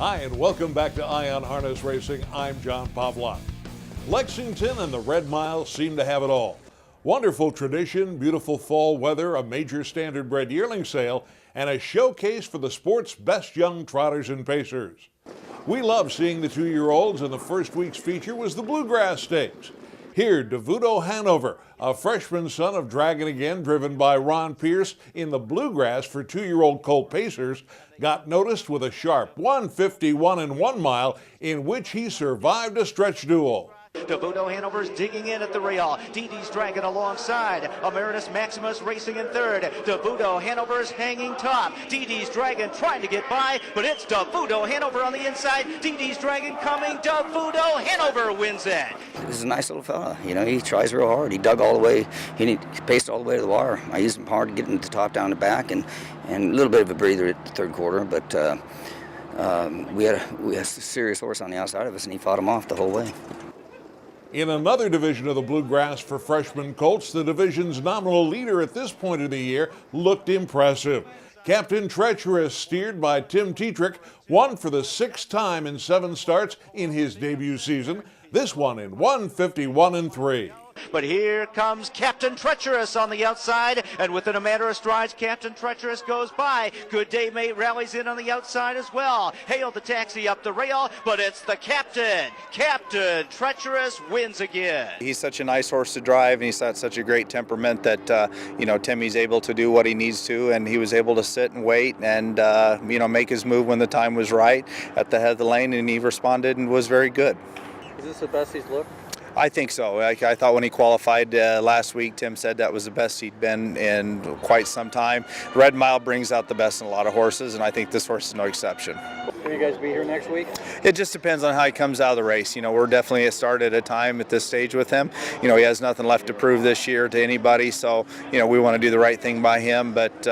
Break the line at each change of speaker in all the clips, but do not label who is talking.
Hi, and welcome back to Ion Harness Racing. I'm John Pavlak. Lexington and the Red Mile seem to have it all. Wonderful tradition, beautiful fall weather, a major standardbred yearling sale, and a showcase for the sport's best young trotters and pacers. We love seeing the 2-year-olds, and the first week's feature was the Bluegrass Stakes. Here, DeVuto Hanover, a freshman son of Dragon Again, driven by Ron Pierce in the Bluegrass for 2-year-old colt pacers, got noticed with a sharp 151 and 1 mile in which he survived a stretch duel.
DeVuto Hanover's digging in at the rail. DD's Dragon alongside. Emeritus Maximus racing in third. DeVuto Hanover's hanging top. DD's Dragon trying to get by, but it's DeVuto Hanover on the inside. DD's Dragon coming. DeVuto Hanover wins it.
This is a nice little fella. You know, he tries real hard. He dug all the way. He paced all the way to the wire. I used him hard to get him to top, down, to back, and a little bit of a breather at the third quarter, but we had a serious horse on the outside of us, and he fought him off the whole way.
In another division of the Bluegrass for freshman colts, the division's nominal leader at this point of the year looked impressive. Captain Treacherous, steered by Tim Tetrick, won for the 6th time in 7 starts in his debut season, this one in 151 and 3.
But here comes Captain Treacherous on the outside, and within a matter of strides, Captain Treacherous goes by. Good Day Mate rallies in on the outside as well. Hail the taxi up the rail, but it's the captain. Captain Treacherous wins again.
He's such a nice horse to drive, and he's got such a great temperament that, Timmy's able to do what he needs to, and he was able to sit and wait and, make his move when the time was right at the head of the lane, and he responded and was very good.
Is this the best he's looked?
I think so. I thought when he qualified last week, Tim said that was the best he'd been in quite some time. Red Mile brings out the best in a lot of horses, and I think this horse is no exception.
Will you guys be here next week?
It just depends on how he comes out of the race. We're definitely a start at a time at this stage with him. He has nothing left to prove this year to anybody, so we want to do the right thing by him. But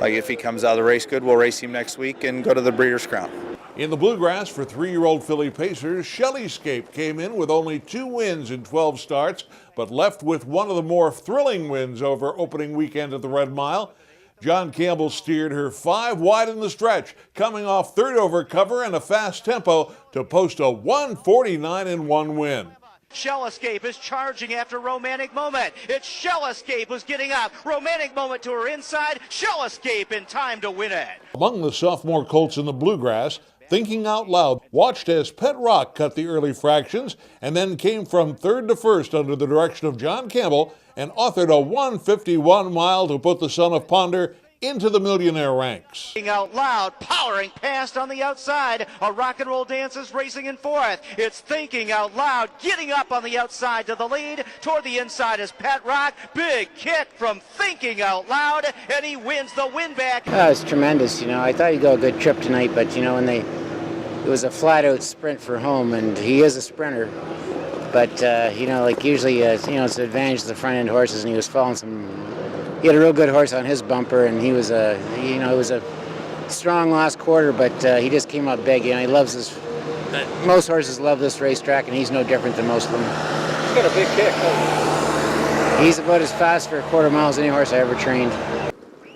if he comes out of the race good, we'll race him next week and go to the Breeders' Crown.
In the Bluegrass for 3-year-old filly pacers, Shellyscape came in with only 2 wins in 12 starts, but left with one of the more thrilling wins over opening weekend at the Red Mile. John Campbell steered her 5 wide in the stretch, coming off 3rd over cover and a fast tempo to post a 149 and 1 win.
Shellyscape is charging after Romantic Moment. It's Shellyscape who's getting up. Romantic Moment to her inside. Shellyscape in time to win it.
Among the sophomore colts in the Bluegrass, Thinking Out Loud watched as Pet Rock cut the early fractions and then came from 3rd to 1st under the direction of John Campbell and authored a 151 mile to put the son of Ponder into the millionaire ranks.
Thinking Out Loud, powering past on the outside. A rock and roll dance is racing in 4th. It's Thinking Out Loud, getting up on the outside to the lead. Toward the inside is Pet Rock. Big kick from Thinking Out Loud, and he wins the win back.
It's tremendous. I thought he'd go a good trip tonight, but it was a flat-out sprint for home, and he is a sprinter. But usually, it's an advantage to the front-end horses, and he was following he had a real good horse on his bumper, and he was it was a strong last quarter, but he just came up big. He loves this. Most horses love this racetrack, and he's no different than most of them.
He's got a big kick.
He's about as fast for a quarter mile as any horse I ever trained.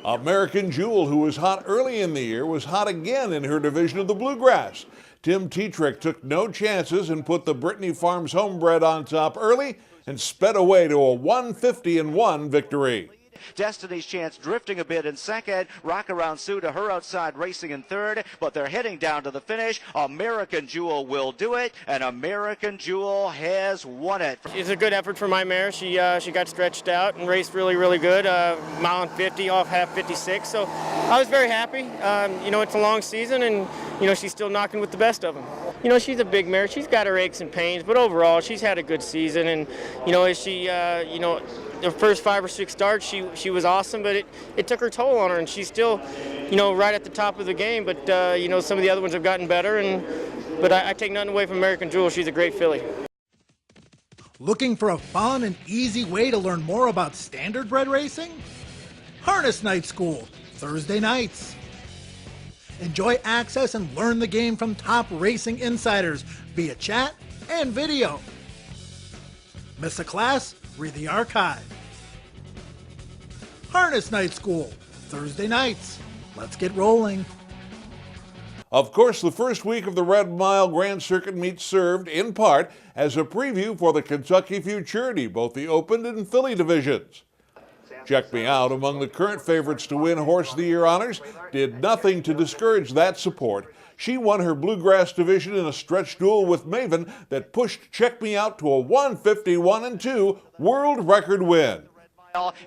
American Jewel, who was hot early in the year, was hot again in her division of the Bluegrass. Tim Tetrick took no chances and put the Brittany Farms homebred on top early and sped away to a 150 and 1 victory.
Destiny's Chance drifting a bit in 2nd. Rock Around Sue to her outside racing in 3rd, but they're heading down to the finish. American Jewel will do it, and American Jewel has won it.
It's a good effort for my mare. She got stretched out and raced really, really good. Mile and 50 off half 56, so I was very happy. It's a long season, and she's still knocking with the best of them. She's a big mare. She's got her aches and pains, but overall she's had a good season, and as she the first 5 or 6 starts, she was awesome, but it took her toll on her, and she's still, right at the top of the game. But some of the other ones have gotten better, but I take nothing away from American Jewel. She's a great filly.
Looking for a fun and easy way to learn more about standardbred racing? Harness Night School, Thursday nights. Enjoy access and learn the game from top racing insiders via chat and video. Miss a class? Read the archive. Harness Night School, Thursday nights. Let's get rolling.
Of course, the first week of the Red Mile Grand Circuit meet served, in part, as a preview for the Kentucky Futurity, both the Open and Filly divisions. Check Me Out, among the current favorites to win Horse of the Year honors, did nothing to discourage that support. She won her Bluegrass division in a stretch duel with Maven that pushed Check Me Out to a 151-2 world record win.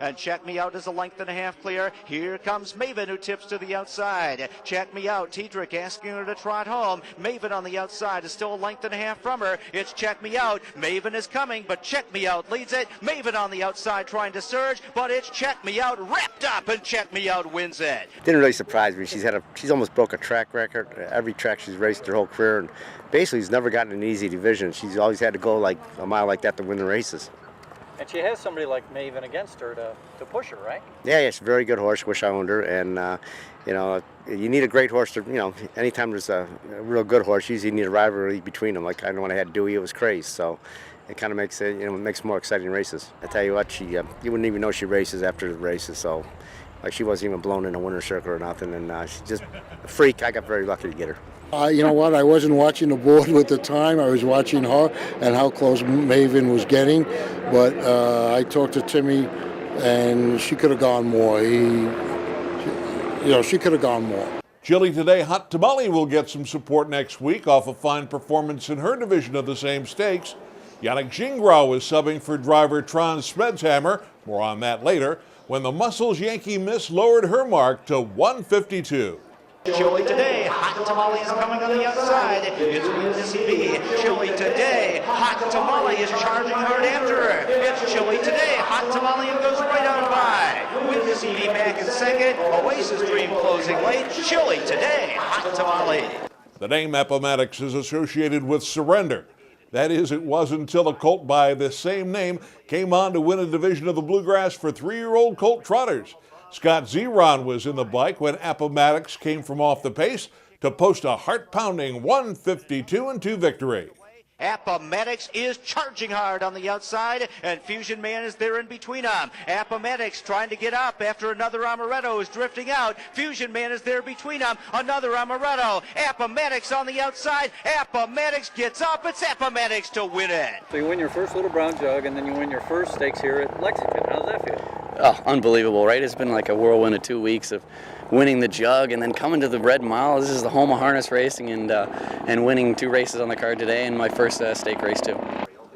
And Check Me Out is a length and a half clear. Here comes Maven, who tips to the outside. Check Me Out, Tiedrick asking her to trot home. Maven on the outside is still a length and a half from her. It's Check Me Out. Maven is coming, but Check Me Out leads it. Maven on the outside trying to surge, but it's Check Me Out wrapped up, and Check Me Out wins it.
Didn't really surprise me. She's almost broke a track record. Every track she's raced her whole career, and basically has never gotten an easy division. She's always had to go like a mile like that to win the races.
And she has somebody like Maven against her to push her, right?
Yeah, she's a very good horse. Wish I owned her. And, you need a great horse to, anytime there's a real good horse, usually you need a rivalry between them. Like I know when I had Dewey, it was crazy. So it kind of makes it, makes more exciting races. I tell you what, you wouldn't even know she races after the races. So, like, she wasn't even blown in a winner's circle or nothing. And she's just a freak. I got very lucky to get her.
You know what? I wasn't watching the board at the time. I was watching her and how close Maven was getting. But I talked to Timmy, and she could have gone more. She could have gone more.
Chili Today Hot Tamale will get some support next week off a fine performance in her division of the same stakes. Yannick Gingras is subbing for driver Tron Smeds Hammer, more on that later, when the Muscles Yankee Miss lowered her mark to 152.
Chili Today, Hot Tamale is coming on the outside. It's Witness B. Chili Today, Hot Tamale is charging hard after her. It's Chili Today, Hot Tamale, who goes right on by. Witness B back in second. Oasis Dream closing late. Chili Today, Hot Tamale.
The name Appomattox is associated with surrender. That is, it wasn't until a colt by the same name came on to win a division of the Bluegrass for 3-year-old colt trotters. Scott Zeron was in the bike when Appomattox came from off the pace to post a heart-pounding 152-2 victory.
Appomattox is charging hard on the outside, and Fusion Man is there in between them. Appomattox trying to get up after another Amaretto is drifting out. Fusion Man is there between them. Another Amaretto. Appomattox on the outside. Appomattox gets up. It's Appomattox to win it.
So you win your first Little Brown Jug, and then you win your first stakes here at Lexington. How does that feel?
Oh, unbelievable, right? It's been like a whirlwind of 2 weeks of winning the jug and then coming to the Red Mile. This is the home of harness racing, and winning 2 races on the card today and my first stake race too.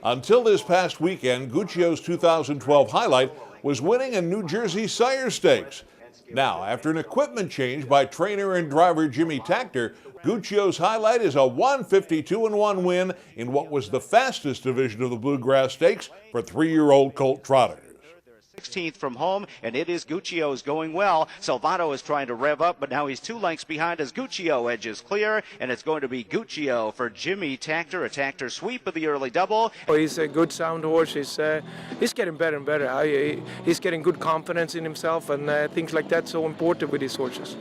Until this past weekend, Guccio's 2012 highlight was winning a New Jersey Sire Stakes. Now, after an equipment change by trainer and driver Jimmy Takter, Guccio's highlight is a 152-1 win in what was the fastest division of the Bluegrass Stakes for 3-year-old colt trotters.
16th from home, and it is Guccio's going well. Salvato is trying to rev up, but now he's 2 lengths behind as Guccio edges clear, and it's going to be Guccio for Jimmy Takter, a Takter sweep of the early double.
Oh, he's a good sound horse. He's getting better and better. He's getting good confidence in himself, and things like that so important with these horses.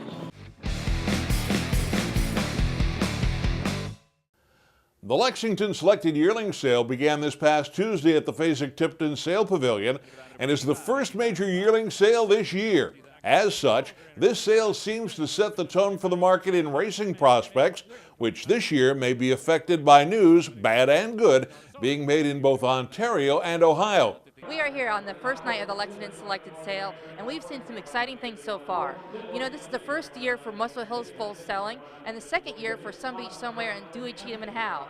The Lexington Selected Yearling Sale began this past Tuesday at the Fasig-Tipton Sale Pavilion and is the first major yearling sale this year. As such, this sale seems to set the tone for the market in racing prospects, which this year may be affected by news, bad and good, being made in both Ontario and Ohio.
We are here on the first night of the Lexington Selected Sale, and we've seen some exciting things so far. This is the first year for Muscle Hills full selling, and the second year for Some Beach Somewhere and Dewey, Cheatham, and Howe.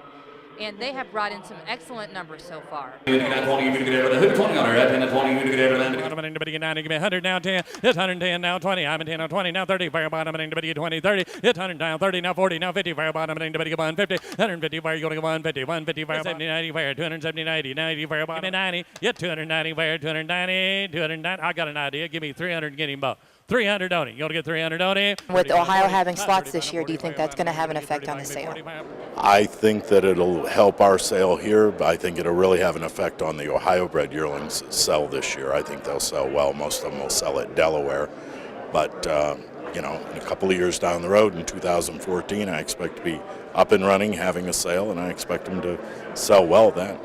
And they have brought in some excellent numbers so far.
20 on her, 100 now 10, it's 110 now 20, I'm in 10 now 20, now 30, fire bottom and anybody 20, 30, it's 100 now 30, now 40, now 50, fire bottom and anybody 150, 150 fire going to 150, 150 fire 70, 90 fire, 270, 90, 90 fire bottom, 90, yeah 290 fire, 290, 290, I got an idea, give me 300, get him about 300 on it. You want to get 300 on it?
With Ohio having slots this year, do you think that's going to have an effect on the sale?
I think that it'll help our sale here, but I think it'll really have an effect on the Ohio-bred yearlings sell this year. I think they'll sell well. Most of them will sell at Delaware. But, in a couple of years down the road, in 2014, I expect to be up and running, having a sale, and I expect them to sell well then.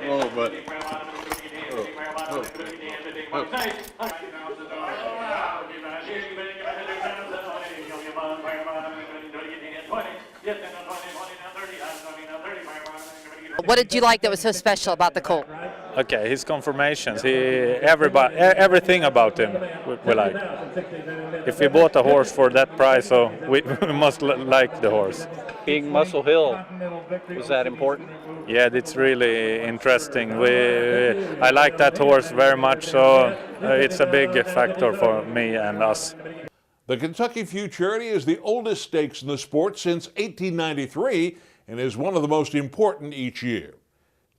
Oh, but
What did you like that was so special about the colt?
Okay, his conformations, everything about him we like. If we bought a horse for that price, so we must like the horse.
Being Muscle Hill, was that important?
Yeah, it's really interesting. I like that horse very much, so it's a big factor for me and us.
The Kentucky Futurity is the oldest stakes in the sport since 1893 and is one of the most important each year.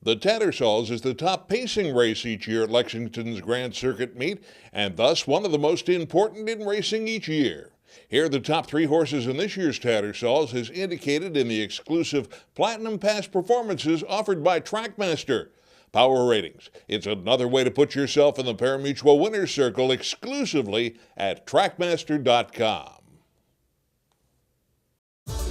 The Tattersalls is the top pacing race each year at Lexington's Grand Circuit meet, and thus one of the most important in racing each year. Here are the top 3 horses in this year's Tattersalls, as indicated in the exclusive Platinum Pass performances offered by Trackmaster. Power ratings. It's another way to put yourself in the pari-mutuel winner's circle exclusively at Trackmaster.com.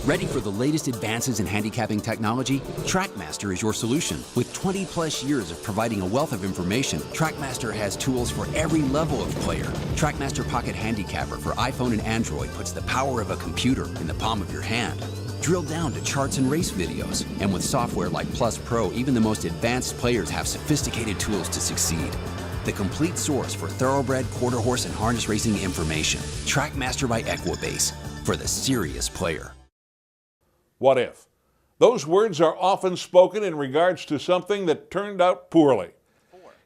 Ready for the latest advances in handicapping technology? Trackmaster is your solution. With 20-plus years of providing a wealth of information, Trackmaster has tools for every level of player. Trackmaster Pocket Handicapper for iPhone and Android puts the power of a computer in the palm of your hand. Drill down to charts and race videos. And with software like Plus Pro, even the most advanced players have sophisticated tools to succeed. The complete source for thoroughbred, quarter horse, and harness racing information. Trackmaster by Equibase, for the serious player.
What if? Those words are often spoken in regards to something that turned out poorly.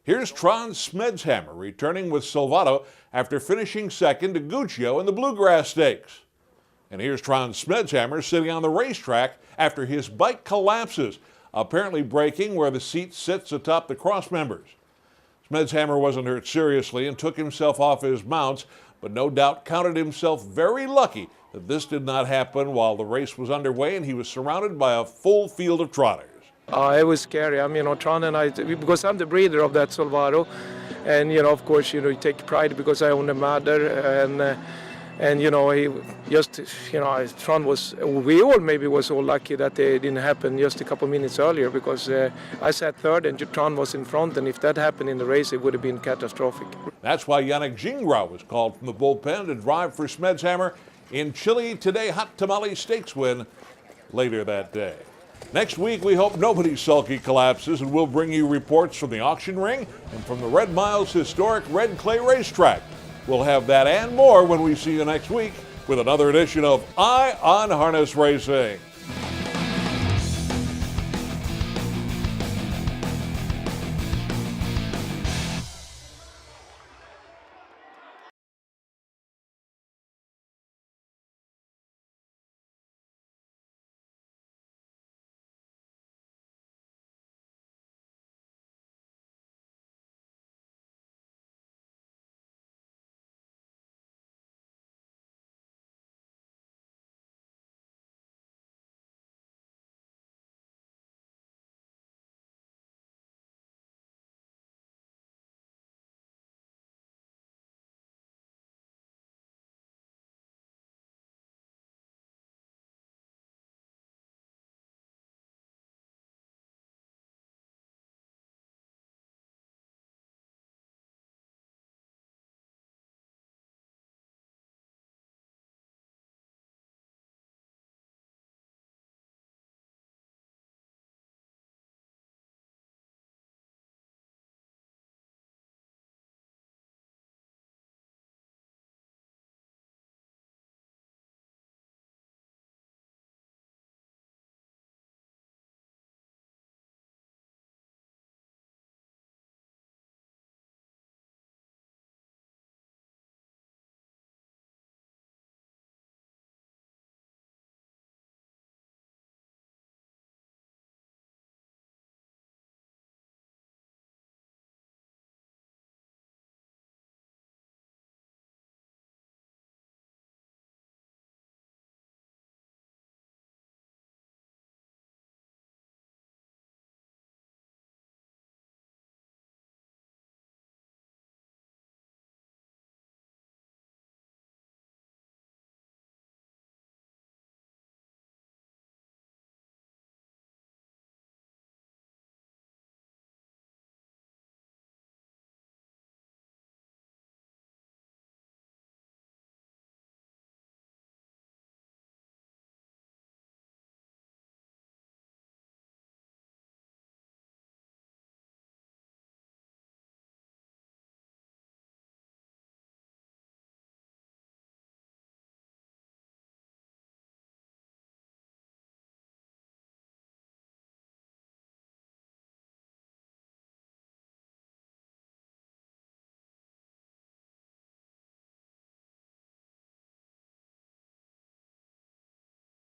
Here's Smeds Hammer returning with Salvato after finishing second to Guccio in the Bluegrass Stakes. And here's Smeds Hammer sitting on the racetrack after his bike collapses, apparently breaking where the seat sits atop the cross members. Smeds Hammer wasn't hurt seriously and took himself off his mounts, but no doubt counted himself very lucky that this did not happen while the race was underway and he was surrounded by a full field of trotters.
It was scary. Tron and I, because I'm the breeder of that Salvato, and of course, you take pride because I own the mother, and he just, Tron was, we all maybe was all lucky that it didn't happen just a couple minutes earlier, because I sat third and Tron was in front, and if that happened in the race, it would have been catastrophic.
That's why Yannick Gingras was called from the bullpen to drive for Smeds Hammer in Chile Today Hot Tamale Stakes win later that day. Next week, we hope nobody's sulky collapses, and we'll bring you reports from the auction ring and from the Red Miles historic red clay racetrack. We'll have that and more when we see you next week with another edition of Eye on Harness Racing.